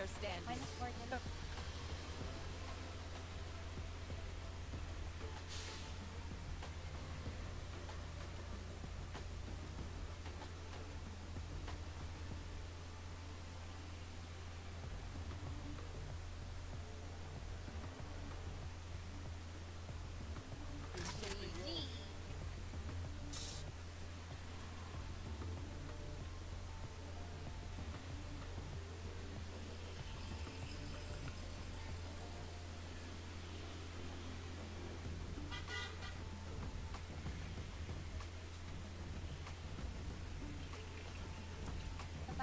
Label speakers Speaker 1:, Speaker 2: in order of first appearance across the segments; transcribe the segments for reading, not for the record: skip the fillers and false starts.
Speaker 1: player standing.
Speaker 2: Minus 4 nila.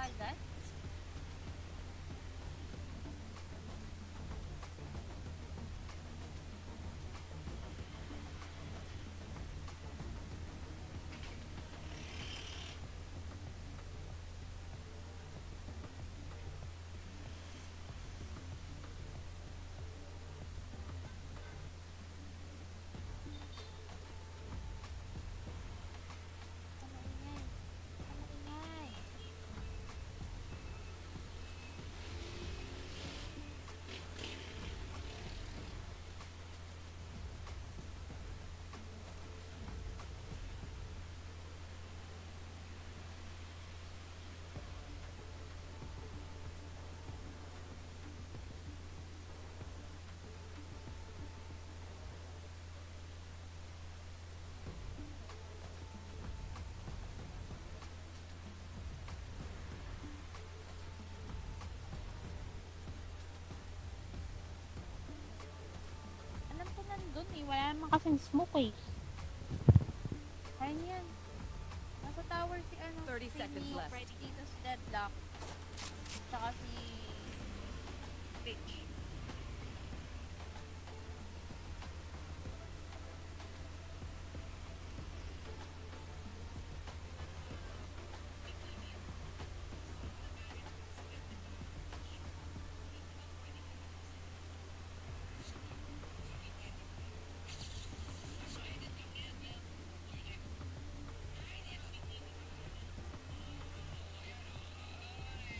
Speaker 2: Tagal? Maingay. Maingay. Alam ko nandun eh. Wala naman kasing smoke eh. Ayun yan. Nasa tower si ano.
Speaker 1: 30 seconds left.
Speaker 2: Dito si Deadlock. Tsaka si Pitch.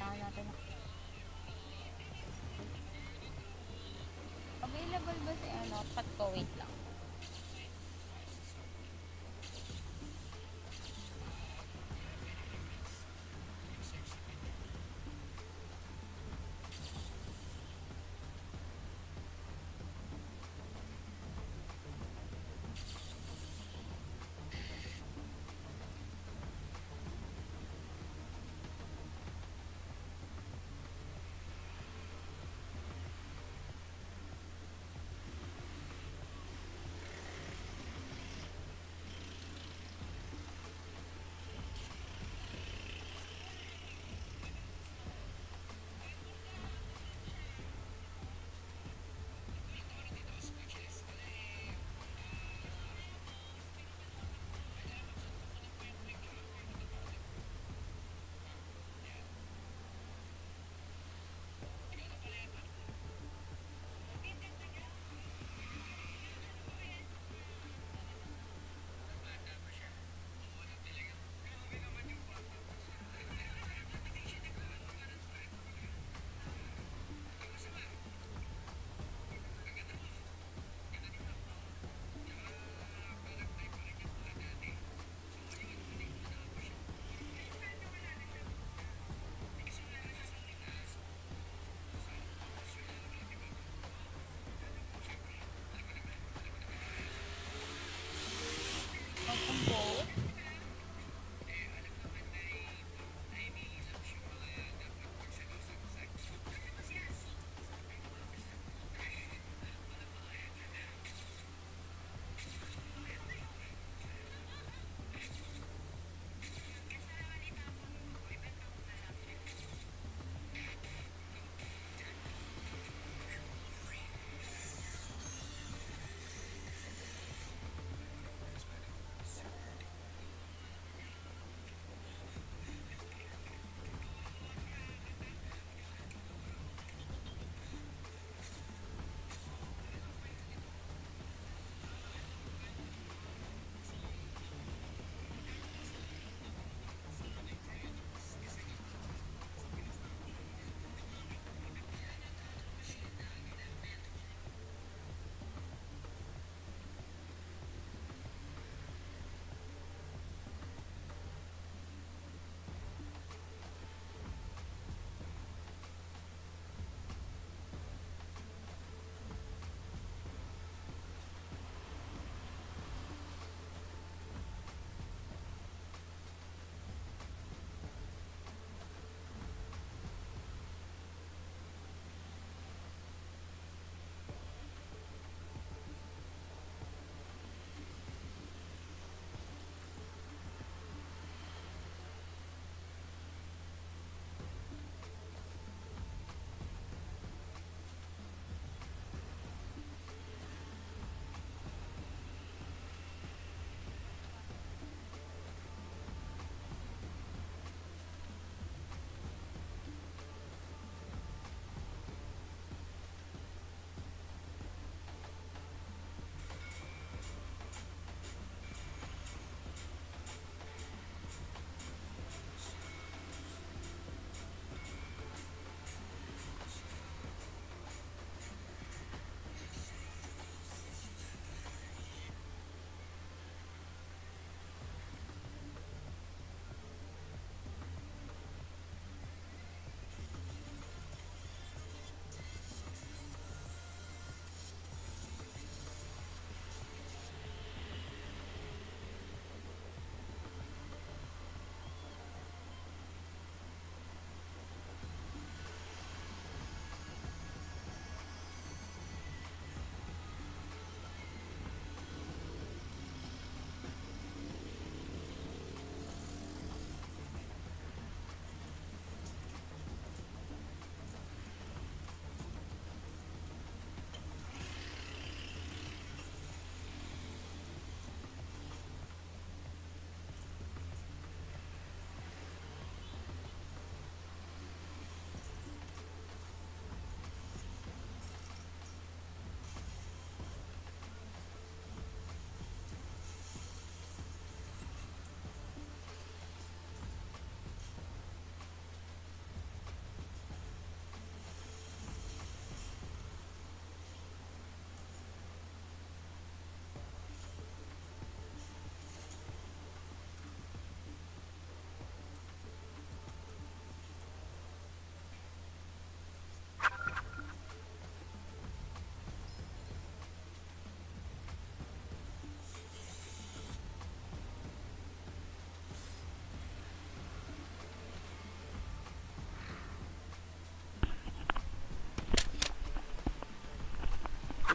Speaker 2: Tahan natin. Available ba si ano? Pat ko, wait lang.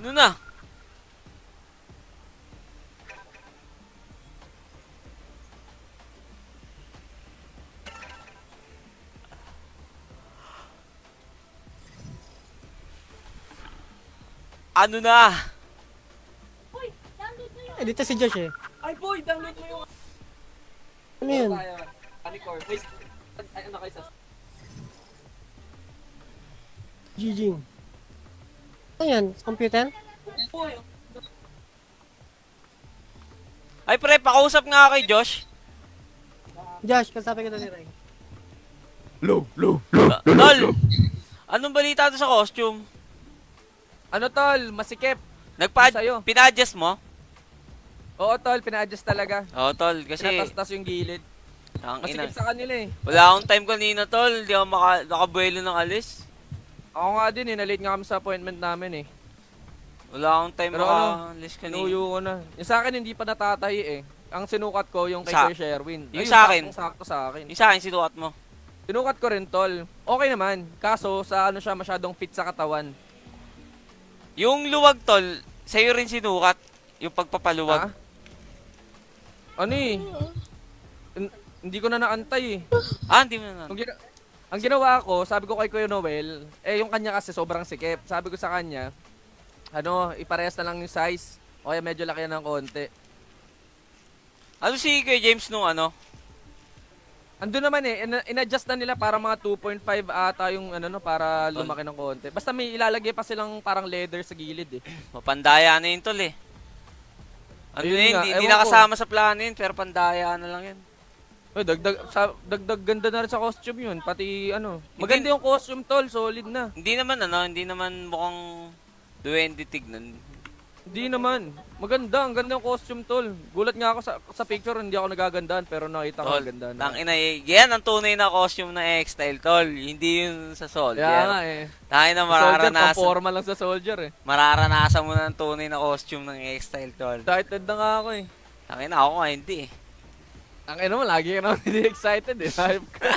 Speaker 1: Ano na? Ano na?
Speaker 3: Eh, dito si Josh eh.
Speaker 4: Ay boy, download mo yung
Speaker 3: Ano yun?
Speaker 4: Anicor. Wait, ay ano kayo sa...
Speaker 3: Giging. Ano yan? Computer?
Speaker 4: Boy,
Speaker 1: Ay pre, pakausap nga kay Josh.
Speaker 3: Josh, kasabi ko na ni Ray.
Speaker 1: Tol, anong balita to sa costume?
Speaker 4: ano tol, masikip. Sa'yo.
Speaker 1: Pina-adjust mo?
Speaker 4: Oo tol, pina-adjust talaga.
Speaker 1: Oo tol, kasi
Speaker 4: Pinatastas yung gilid.
Speaker 1: ang ina.
Speaker 4: Masikip sa kanila eh.
Speaker 1: Wala akong time kanina tol, hindi ako nakabuelo ng alis.
Speaker 4: Ako nga din eh, nalate nga kami sa appointment namin eh.
Speaker 1: Wala akong time
Speaker 4: Pero
Speaker 1: maka-alis kanina.
Speaker 4: Inuyo ko na. Yung sa akin hindi pa natatahi eh. Ang sinukat ko yung kay
Speaker 1: Sa-
Speaker 4: Kuya Sherwin.
Speaker 1: yung
Speaker 4: Ayun,
Speaker 1: sa akin?
Speaker 4: Sakto sa akin.
Speaker 1: Yung sa akin, sinukat mo.
Speaker 4: Sinukat ko rin tol. Okay naman. Kaso sa ano siya masyadong fit sa katawan.
Speaker 1: Yung luwag tol, sa'yo rin sinukat. Yung pagpapaluwag.
Speaker 4: Ha? Ano eh? Hindi ko na naantay eh.
Speaker 1: Hindi mo na.
Speaker 4: Ang ginawa ko, sabi ko kay Kuya Noel, yung kanya kasi sobrang sikip. Sabi ko sa kanya, iparehas na lang yung size. O kaya medyo laki ng konti.
Speaker 1: Ano si Kuya James nung ano?
Speaker 4: Ando naman eh, in-adjust na nila para mga 2.5 ata yung para lumaki ng konti. Basta may ilalagay pa silang parang leather sa gilid eh.
Speaker 1: Mapandaya na yun tol eh. Ano
Speaker 4: Ayun
Speaker 1: yun,
Speaker 4: nga,
Speaker 1: hindi
Speaker 4: ewan ko.
Speaker 1: nakasama sa plano yun, pero pandaya na lang yun.
Speaker 4: Dagdag ganda na rin sa costume yun. Pati maganda yung costume tol, solid na.
Speaker 1: Hindi naman mukhang duwende tignan.
Speaker 4: Hindi naman. Maganda, ang ganda yung costume tol. Gulat nga ako sa picture, hindi ako nagagandahan pero nakita ko
Speaker 1: Tol,
Speaker 4: ang ganda na.
Speaker 1: tangina yan ang tunay na costume na X-Style tol, hindi yun sa soldier.
Speaker 4: Kaya nga eh.
Speaker 1: Tangina
Speaker 4: Soldier,
Speaker 1: mararanasan.
Speaker 4: pa-forma lang sa soldier eh.
Speaker 1: Mararanasan mo na ang tunay na costume ng X-Style tol.
Speaker 4: Excited na nga ako eh.
Speaker 1: Tangina ako nga hindi eh.
Speaker 4: Ang ino mo, lagi ka naman hindi excited eh. Hype ka.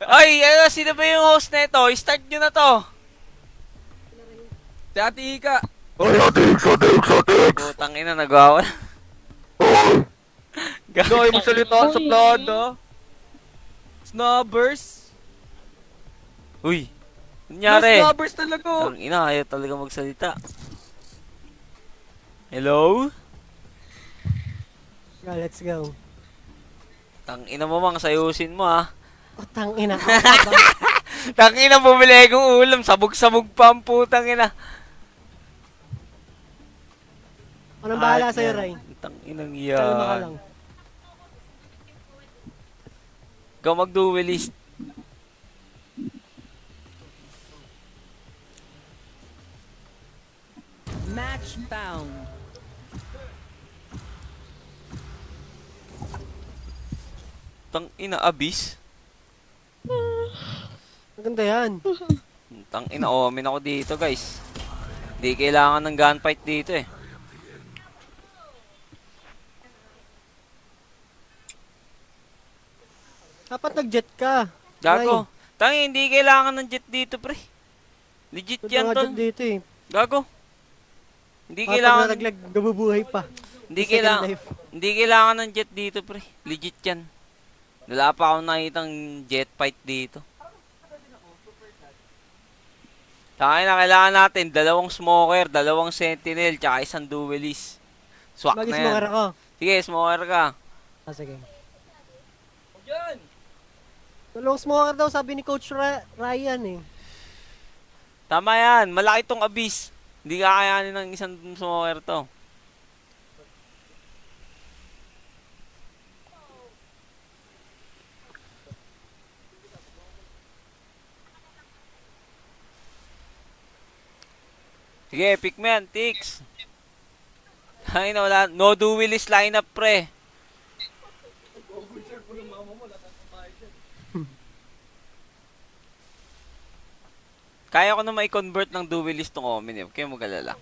Speaker 1: Ay, sino ba yung host na ito? I-start nyo na to.
Speaker 4: Si Ate Ika.
Speaker 1: Putang ina, nagawa.
Speaker 4: Goy, magsalita sa plado. Snobbers.
Speaker 1: Uy, nangyari?
Speaker 4: Snobbers talaga oh.
Speaker 1: Ang ina, ayaw talaga magsalita. Hello?
Speaker 3: Yeah, let's go.
Speaker 1: Tang ina mo mang sayusin mo ah.
Speaker 3: Oh, tangina.
Speaker 1: Tang ina, bumili kong ulam, sabog-sabog pa ang putang ina.
Speaker 3: Anong bahala sa'yo, Ray?
Speaker 1: Tang inang
Speaker 3: Kalma ka
Speaker 1: yan.
Speaker 3: lang.
Speaker 1: Ikaw mag-duelist.
Speaker 5: Match found.
Speaker 1: Tang ina, Abyss.
Speaker 3: Maganda yan.
Speaker 1: Tang ina, omin ako dito guys. Di kailangan ng gunfight dito eh.
Speaker 3: Dapat nag-jet ka.
Speaker 1: Gago. Tangi, hindi kailangan ng jet dito pre. Legit
Speaker 3: Ito
Speaker 1: yan
Speaker 3: nga
Speaker 1: tol.
Speaker 3: jet dito eh.
Speaker 1: Gago. Hindi
Speaker 3: Kapag
Speaker 1: kailangan,
Speaker 3: nalaglag, gabubuhay pa.
Speaker 1: hindi
Speaker 3: Second
Speaker 1: kailangan,
Speaker 3: life.
Speaker 1: hindi kailangan ng jet dito pre. Legit yan. Wala pa akong nakitang jet fight dito. Tangi na kailangan natin, 2 smoker, 2 sentinel, tsaka 1 duelist. Swak na yan.
Speaker 3: Mag-smoker ako.
Speaker 1: Sige, smoker ka.
Speaker 3: Sige.
Speaker 4: Yan.
Speaker 3: Dalawang smoker daw, sabi ni Coach Ryan eh.
Speaker 1: Tama yan, malaki tong Abyss. Hindi kakayanin ng isang smoker to. Sige, pick mo yan, Tix. Ay na, wala. No duelist lineup, pre. Kaya ko na mai-convert ng duelist tong Omin eh. Huwag kayong mag-alala.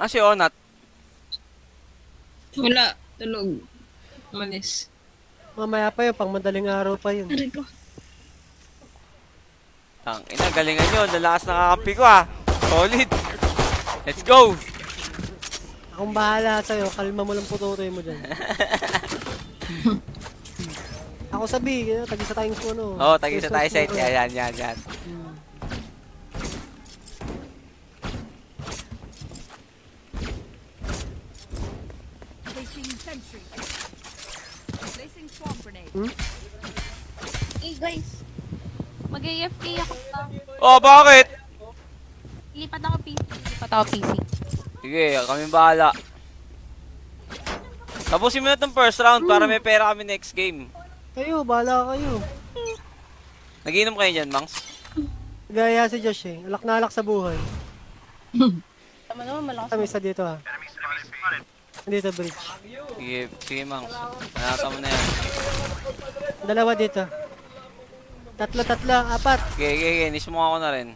Speaker 1: Si Onat.
Speaker 6: Wala. Tulog. Malis.
Speaker 3: Mamaya pa yun, pang madaling araw pa yun.
Speaker 2: Aray ko.
Speaker 1: Ina, galingan nyo. Lalakas na kakampi ko ah. Solid. Let's go.
Speaker 3: Akong bahala sa'yo, kalma mo lang pututoy mo dyan. Ako sabi, tagisa tayong ano.
Speaker 1: Oo, tagisa tayo sa ito. Yan.
Speaker 5: Placing sentry. Placing swamp grenade.
Speaker 2: Eh guys, mag-AFK ako pa.
Speaker 1: Oh, bakit?
Speaker 2: Lipat ako PC.
Speaker 1: Sige, kami bahala. Tapusin mo na itong first round para may pera kami next game.
Speaker 3: Kayo, bahala kayo.
Speaker 1: Nagiinom kayo dyan, Mangs?
Speaker 3: Gaya si Josh eh. Alak na alak sa buhay.
Speaker 2: Tama naman, malakas.
Speaker 3: Kami sa dito ha. Dito bridge.
Speaker 1: Sige, Mangs. Nanata mo na yan.
Speaker 3: Dalawa dito. Tatlo, apat.
Speaker 1: Sige. Nismo ako na rin.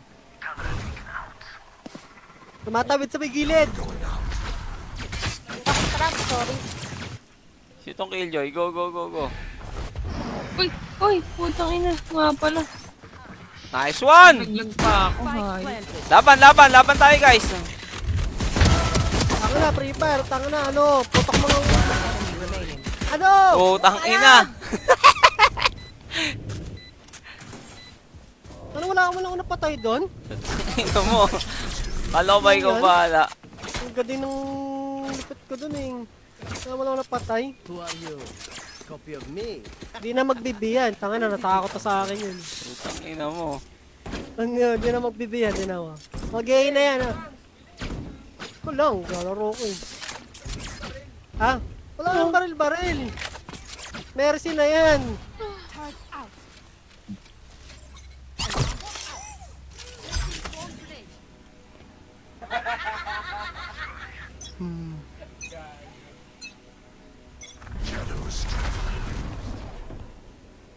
Speaker 3: Tumatawid sa may gilid.
Speaker 2: Trap, sorry.
Speaker 1: Shoot tong Killjoy. Go.
Speaker 2: Uy, putang ina. Nga pala.
Speaker 1: Nice one!
Speaker 2: Naglag pa ako,
Speaker 5: Spike
Speaker 2: hay.
Speaker 5: planted.
Speaker 1: Laban tayo, guys.
Speaker 3: Tango na, Free Fire. Tango na, ano. Putok mga...
Speaker 5: Enemy remaining.
Speaker 3: Ano?
Speaker 1: Putang ina.
Speaker 3: Ano, wala akong napatay doon?
Speaker 1: Ito mo. Kala ko ba ikaw bahala?
Speaker 3: Ang ganda ng lipit ko doon eh. Wala akong napatay.
Speaker 6: Who are you? Copy of me.
Speaker 3: Di na magbibiyan. Tanga na, natakot na sa akin yun.
Speaker 1: Putang ina mo.
Speaker 3: Di na magbibiyan, di na ako. Mag-i na yan ah. Ito lang, lalaro ko eh. Ha? Wala akong baril. Mercy na yan.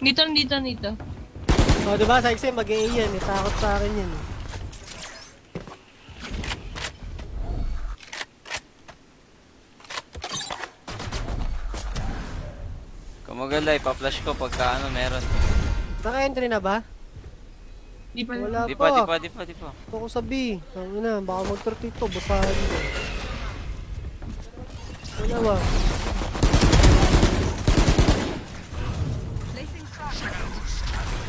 Speaker 2: Dito.
Speaker 3: O, diba, sa exam, mag-i yan. Takot sa akin yan.
Speaker 1: Kung maganda, ipa-flash ko pagka meron.
Speaker 3: Naka-entry na ba?
Speaker 2: Di pa.
Speaker 3: Wala
Speaker 1: Di
Speaker 3: pa.
Speaker 1: pa.
Speaker 3: Ito ko sabi. Tangin na, baka mag-30 to. Basahan mo. Wala ba?
Speaker 5: Placing swamp.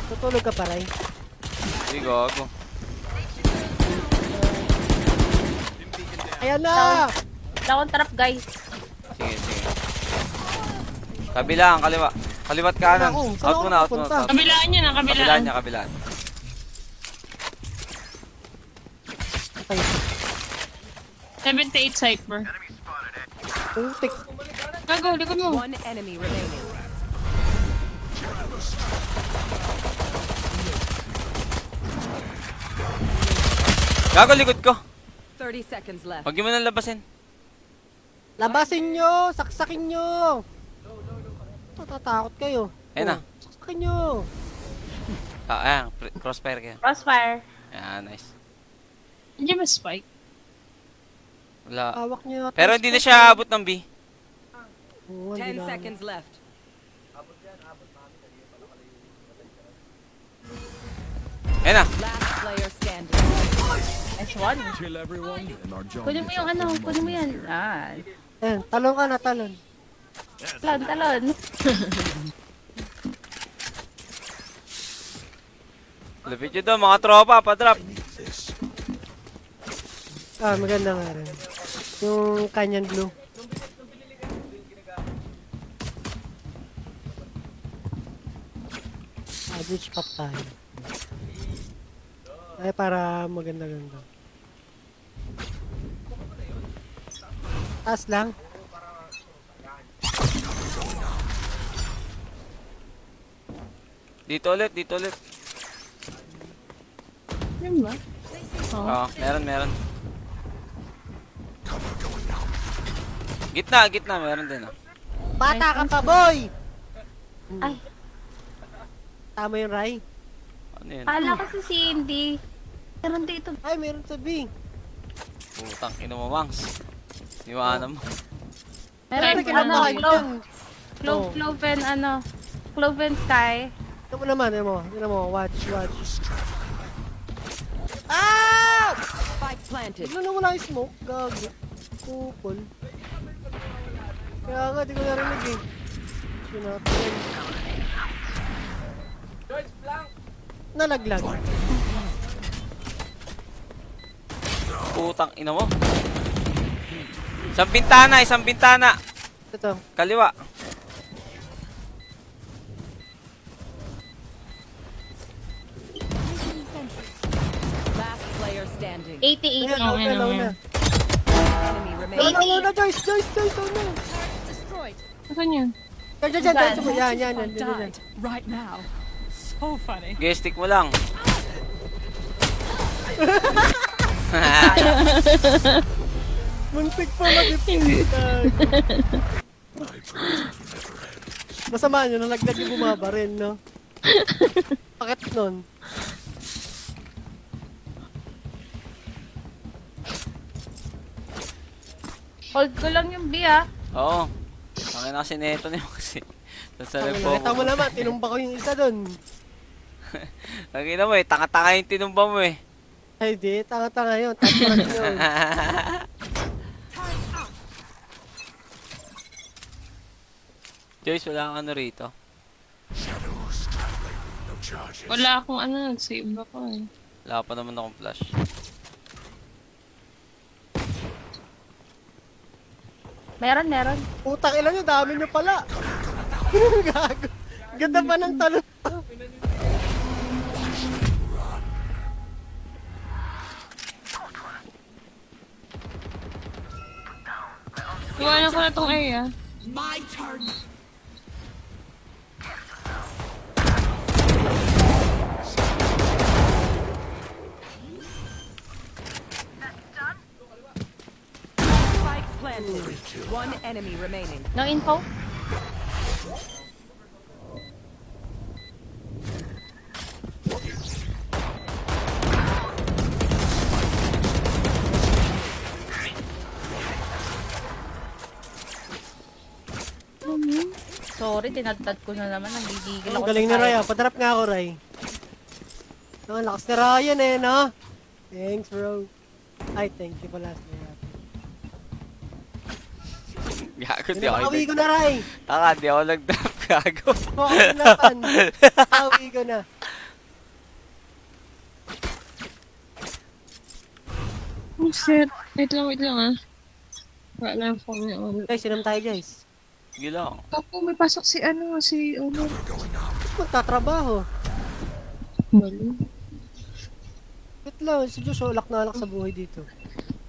Speaker 3: Tutulog ka pa, Ray?
Speaker 1: Sige, gago.
Speaker 3: Ayan na!
Speaker 2: Wala akong trap, guys.
Speaker 1: Sige. Kabilang, kaliwa. Kaliwat kanan.
Speaker 3: Ako, saan
Speaker 1: Out
Speaker 3: ako
Speaker 1: muna.
Speaker 3: pupunta?
Speaker 2: Kabilaan niya na,
Speaker 1: Kabilaan.
Speaker 3: Ay,
Speaker 2: 78 Cypher.
Speaker 3: putik.
Speaker 2: Gago, likod mo.
Speaker 5: One enemy remaining.
Speaker 1: Gago, likod ko.
Speaker 5: 30 seconds left.
Speaker 1: Huwag mo nang labasin.
Speaker 3: Labasin nyo! Saksakin nyo! Tatakot kayo.
Speaker 1: Ayun na.
Speaker 3: Saksakin nyo!
Speaker 1: Ayan, crossfire kayo.
Speaker 2: Crossfire.
Speaker 1: Ayan, nice.
Speaker 2: Hindi ba spike?
Speaker 1: Wala.
Speaker 3: Hawak nyo.
Speaker 1: Pero hindi na siya abot ng B.
Speaker 5: 10 seconds left.
Speaker 1: Ayun na.
Speaker 5: Last player standing.
Speaker 2: Nice one.
Speaker 7: Kill everyone and our job
Speaker 2: Kunin mo yung ano, kunin mo yan.
Speaker 3: Ayan, talon ka na, talon.
Speaker 2: Talon.
Speaker 1: Lapit nyo doon, mga tropa, pa-drop.
Speaker 3: Ah, maganda nga rin. Yung Canyon Blue. Beach pop tayo. Ay, para maganda-ganda. Taas lang.
Speaker 1: Dito ulit.
Speaker 2: Yun ba?
Speaker 1: Oo, meron. Gitna, meron din. Oh.
Speaker 3: Bata ka pa, boy!
Speaker 2: Ay.
Speaker 3: Tama yung Rai.
Speaker 1: Ano yun?
Speaker 2: Kala ko si Cindy. Meron dito.
Speaker 3: Ay, meron sabi.
Speaker 1: Putang ino mo, Mangs. Iwanan mo.
Speaker 2: Meron
Speaker 3: Ay, kinamay
Speaker 2: ano,
Speaker 3: dyan.
Speaker 2: clove and ano. Clove and Sky.
Speaker 3: Ito mo naman, ito mo, watch.
Speaker 5: Spike planted.
Speaker 3: Bigla na wala yung smoke, gago. Kupol. Kaya nga, di ko narinig eh. Sinapin.
Speaker 4: Joyce, blank!
Speaker 3: Nalaglag.
Speaker 1: Putang ina mo. Isang bintana.
Speaker 3: Ito.
Speaker 1: Kaliwa.
Speaker 5: Last player standing.
Speaker 2: 88.
Speaker 3: Ayan, una.
Speaker 5: Enemy remaining.
Speaker 3: Ano, Joyce, ano?
Speaker 5: Destroyed.
Speaker 2: Saan yun?
Speaker 3: Yan.
Speaker 5: Died right now. So funny.
Speaker 1: Gestik mo lang.
Speaker 3: Muntik pa mag-ipin. Masama nyo, nalaglag yung bumaba rin, no? Pakit nun.
Speaker 2: Hold ko lang yung B ah.
Speaker 1: Oo. Ang ina kasi neto niyo kasi. Sa repo.
Speaker 3: Nakita mo naman, tinumba ko yung isa dun.
Speaker 1: Nakita mo eh, taka-taka yung tinumba mo eh.
Speaker 3: Ay di, tanga-tanga yun. Taturan yun.
Speaker 1: Joyce, wala kang ano rito.
Speaker 7: No charges.
Speaker 8: Wala akong nag-save ako eh.
Speaker 1: Wala pa naman akong flash.
Speaker 2: Meron.
Speaker 3: Utang ilan nyo, dami nyo pala. Gago. Ganda pa ng talon.
Speaker 8: Iwanan ko na tong A ah.
Speaker 5: Spike planted. One enemy remaining.
Speaker 2: No info? Sorry, tinadtad ko na naman. Nagigigil
Speaker 3: Ang
Speaker 2: ako.
Speaker 3: galing ni Ray, ah. Padrap nga ako, Ray. Ang lakas ni Ryan eh, no? Thanks, bro. Ay, thank you pala.
Speaker 1: Gago, di ako.
Speaker 3: Pinakawi ko na, Ray.
Speaker 1: Taka, di ako nag-drop. Gago.
Speaker 3: Okay na, pan. Pinakawi ko na.
Speaker 8: Oh shit. Wait lang ah. Wala na ang phone niya.
Speaker 3: Guys, sinam tayo, guys.
Speaker 1: Sige lang.
Speaker 8: Ako, may pasok si si Ono.
Speaker 3: Magtatrabaho.
Speaker 8: Balo.
Speaker 3: Wait lang, si Diyos, alak na alak sa buhay dito.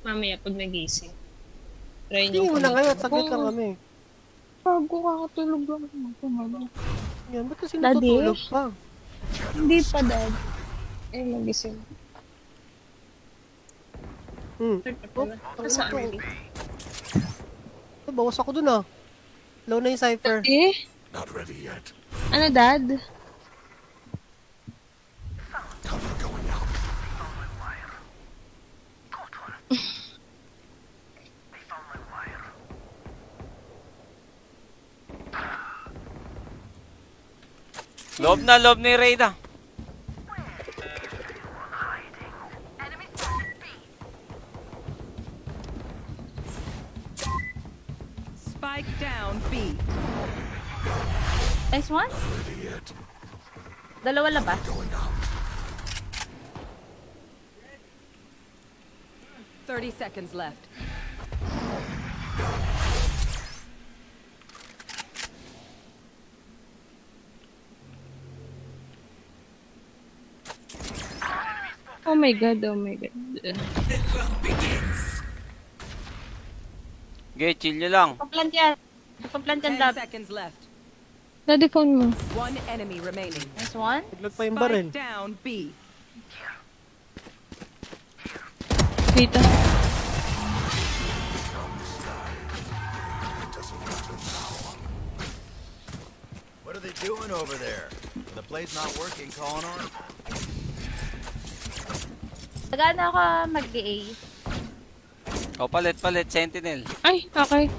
Speaker 8: Mamaya pag nagising. Try
Speaker 3: Hindi mo
Speaker 8: niyo
Speaker 3: na ngayon, saglit lang kami.
Speaker 8: Bago kakatulog ako.
Speaker 3: Yan, ba't kasi
Speaker 8: Daddy?
Speaker 3: natutulog pa?
Speaker 8: Hindi pa, Dad. Magising.
Speaker 3: Oh,
Speaker 8: Saan?
Speaker 3: tangin ko. Bawas ako dun ah. Low na yung cipher.
Speaker 7: Not ready yet.
Speaker 8: Ano, Dad?
Speaker 7: Cover going out.
Speaker 1: Loob na yung raid ah.
Speaker 5: Spike down B.
Speaker 2: Nice one?
Speaker 7: Ready yet.
Speaker 2: Dalawa labas.
Speaker 7: Going out.
Speaker 5: 30 seconds left.
Speaker 8: Oh my God.
Speaker 1: Okay, chill nyo lang.
Speaker 2: Paplant yan. Paplant yan,
Speaker 5: 10
Speaker 2: Dab.
Speaker 5: seconds left.
Speaker 8: Daddy, phone mo.
Speaker 5: One enemy remaining.
Speaker 2: Nice one.
Speaker 3: Naglag pa yung baril.
Speaker 5: Spike down B.
Speaker 8: Wait ah.
Speaker 6: What are they doing over there? The play's not working, calling on.
Speaker 2: Tagaan ako mag-A.
Speaker 1: O, palit, Sentinel.
Speaker 8: Ay, okay.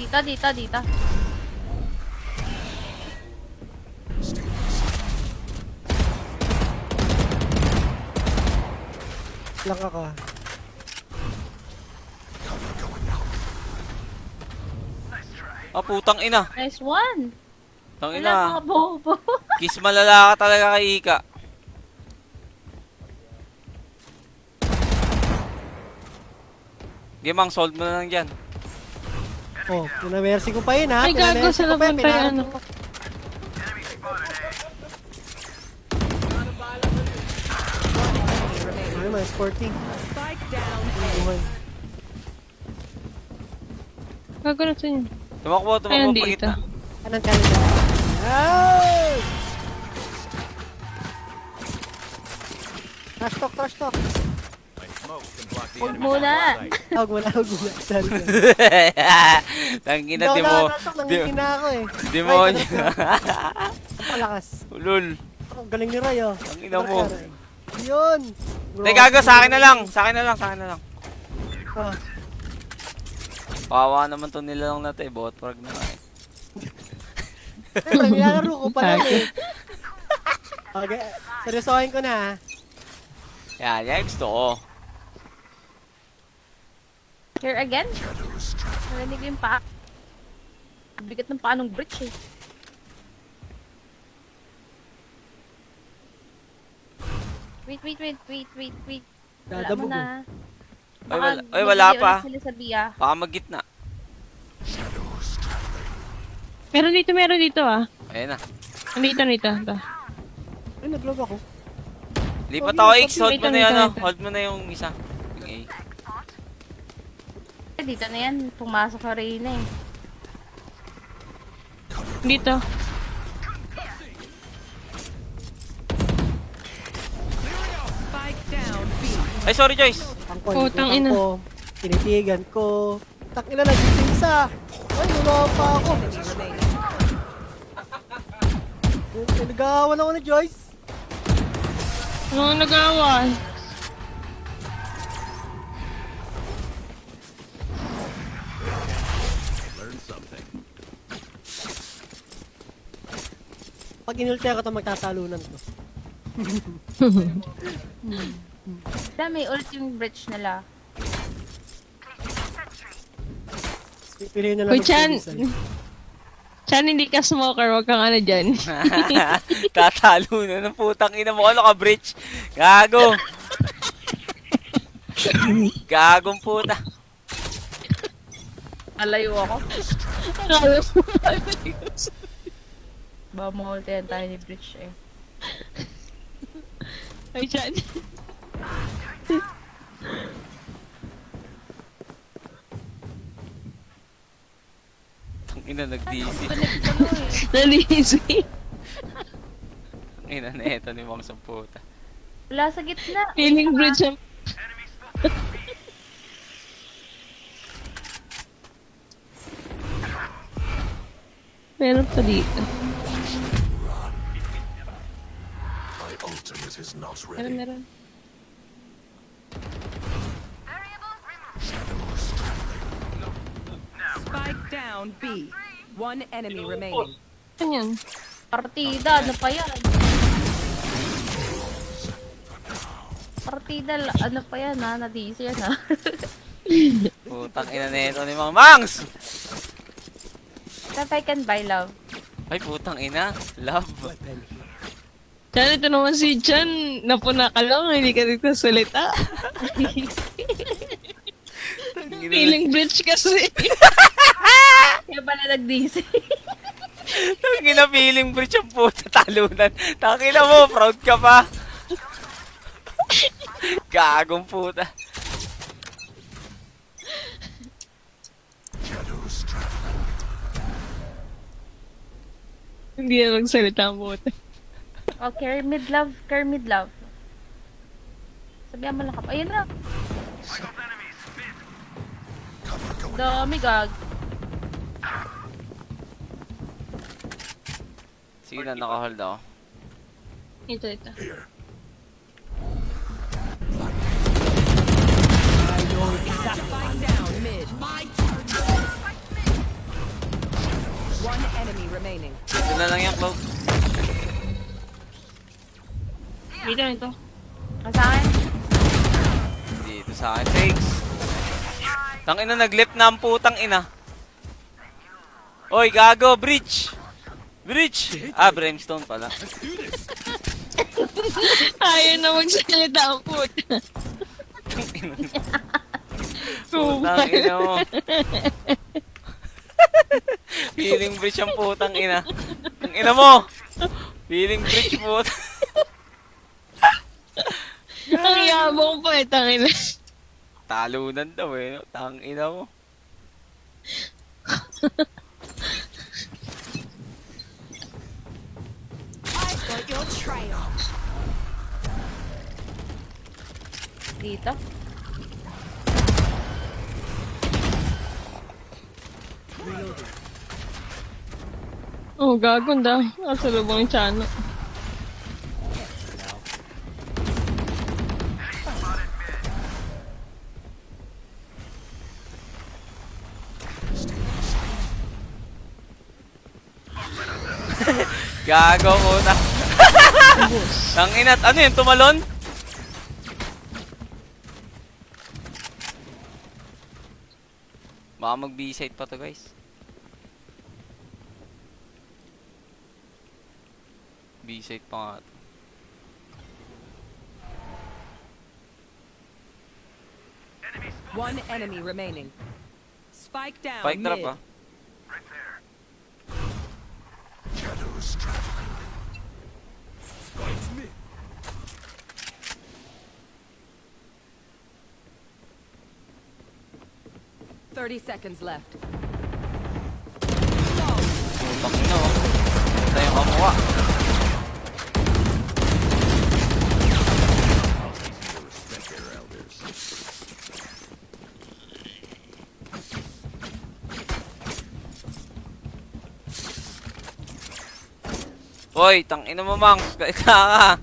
Speaker 2: Dito.
Speaker 3: Lang ka.
Speaker 1: Ah, putang ina.
Speaker 2: Nice one.
Speaker 1: Tang
Speaker 2: Wala
Speaker 1: ina.
Speaker 2: mga bobo.
Speaker 1: Kiss malala ka talaga kay Ika. Gemang, solve mo na lang dyan.
Speaker 3: Oh, pinamercy ko pa yun ha.
Speaker 8: Ay, gago,
Speaker 3: Pinamercy
Speaker 8: sa
Speaker 3: ko pa yun,
Speaker 8: napunta yung ano.
Speaker 3: Ano man, sporting.
Speaker 5: Spike down.
Speaker 3: Buhay.
Speaker 8: Gago na sa'yo.
Speaker 1: Tumakbo,
Speaker 8: Ayun,
Speaker 1: pa
Speaker 8: dito.
Speaker 1: kita.
Speaker 3: Anong Canada? Ay! Trash talk.
Speaker 6: My smoke can block the
Speaker 2: Huwag
Speaker 6: enemy's
Speaker 2: muna.
Speaker 6: line of sight.
Speaker 3: Huwag mo na. Sorry.
Speaker 1: Tangina,
Speaker 3: Hindi
Speaker 1: di
Speaker 3: ako
Speaker 1: mo.
Speaker 3: nakakatok, nangihina ako eh.
Speaker 1: Demonyo.
Speaker 3: Palakas.
Speaker 1: Ulol.
Speaker 3: Ang galing ni Ray oh.
Speaker 1: Ang ina mo.
Speaker 3: Yun.
Speaker 1: Hindi, gago, sa akin na lang.
Speaker 3: Ah,
Speaker 1: Kawawa naman to nila lang natin. Bot frag na nga eh.
Speaker 3: Siyempre, nilalaro ko pa lang eh. Okay, seryosohin ko na ha.
Speaker 1: Yan gusto ko.
Speaker 2: Here again? Narinig ko yung paa. Bigat ng paa ng bridge eh. Wait. Wala mo
Speaker 3: Dadabog
Speaker 2: na.
Speaker 1: Ay, wala pa.
Speaker 2: Ulit sila sa biya.
Speaker 1: Baka mag-gitna.
Speaker 8: Meron dito ah.
Speaker 1: Ayun na.
Speaker 8: Nandito. Ito.
Speaker 3: Ay, nag-log ako.
Speaker 1: Lipat ako, X. Hold mo
Speaker 8: Wait,
Speaker 1: na yun,
Speaker 8: wait.
Speaker 1: Hold mo na yung isa. Yung A.
Speaker 2: Dito na yan. Pumasok ka Reyna eh.
Speaker 8: Dito.
Speaker 5: Spike down. B.
Speaker 1: Ay, sorry, Joyce.
Speaker 3: Ang
Speaker 8: Putang ina.
Speaker 3: ko. Tinitigan ko. Takina na dito isa. Ay, wala pa ako. Nag-aawan ako ni Joyce.
Speaker 8: Ano ang nag-awan?
Speaker 6: Learn something.
Speaker 3: Pag inulti ako ito, magtatalunan ko.
Speaker 2: May ultimate bridge nila.
Speaker 3: Pipiliin na lang
Speaker 8: Uy, Chan.
Speaker 3: mag-suicide.
Speaker 8: Chan, hindi ka smoker. Huwag kang ano dyan.
Speaker 1: Tatalo na ng putang ina mo. Ano ka, Bridge? Gago. Gagong puta.
Speaker 2: Alayo ako.
Speaker 8: Akala mo.
Speaker 2: Baka mahultihan tayo ni bridge eh.
Speaker 8: Ay, Chan.
Speaker 1: Tang ina, nag-DC.
Speaker 8: Nalisip.
Speaker 1: Tang ina na ito ni Mang sa puta.
Speaker 2: Wala sa gitna.
Speaker 8: Feeling bridge ang... Meron pa dito.
Speaker 7: My ultimate is not
Speaker 8: Meron,
Speaker 7: ready.
Speaker 8: meron.
Speaker 5: Spike down. B. One enemy remaining.
Speaker 8: Ano yan?
Speaker 2: Partida, ano pa yan? Partida, ano pa yan ha? Na-DC yan ha?
Speaker 1: Putang ina na ito ni Mang Mangs!
Speaker 2: If I can buy love.
Speaker 1: Ay, putang ina. Love.
Speaker 8: Chan, ito naman si Chan. Napuna ka lang, hindi ka nagsasalita. Feeling bridge kasi.
Speaker 2: Kaya pala nag-DC.
Speaker 1: Tang ina, feeling bridge ang puta. Talunan. Tang ina mo, proud ka pa. Gagong puta.
Speaker 7: Shadows traveling.
Speaker 8: Hindi na nagsalita ang buta.
Speaker 2: Oh, carry mid love. Sabihan mo lang ka. Ayun na.
Speaker 7: Cover going.
Speaker 2: Dami gag.
Speaker 1: Sige na, naka-hold ako.
Speaker 8: Ito.
Speaker 7: Here.
Speaker 5: Spike down. Mid.
Speaker 8: Dito, ito.
Speaker 2: Sa akin.
Speaker 1: Dito sa akin, thanks. Tangina, nag-left na ang putang ina. Oy, gago, breach! Breach! Ah, brimstone pala.
Speaker 8: Ayaw na magsalita ang puta.
Speaker 1: Putang ina mo. Feeling breach ang putang ina. Ang ina mo! Feeling breach puta.
Speaker 8: Ang yabang pa eh, tangina.
Speaker 1: Talunan daw eh, no? Tang ina mo.
Speaker 5: I've got your trail.
Speaker 2: Dito.
Speaker 8: Oh, gaganda. Nasa lubang yung chano.
Speaker 1: Gago puta. Tang ina, ano yun, tumalon? Baka mag-B-side pa to guys. B-side pa nga to.
Speaker 5: One enemy remaining. Spike down.
Speaker 1: Spike drop
Speaker 5: mid.
Speaker 1: ah.
Speaker 7: Shadows traveling.
Speaker 5: 30 seconds left.
Speaker 1: Putang ina oh. Ito yung kamuha. Hoy, tang ina mo, Mangs. Kaya ka.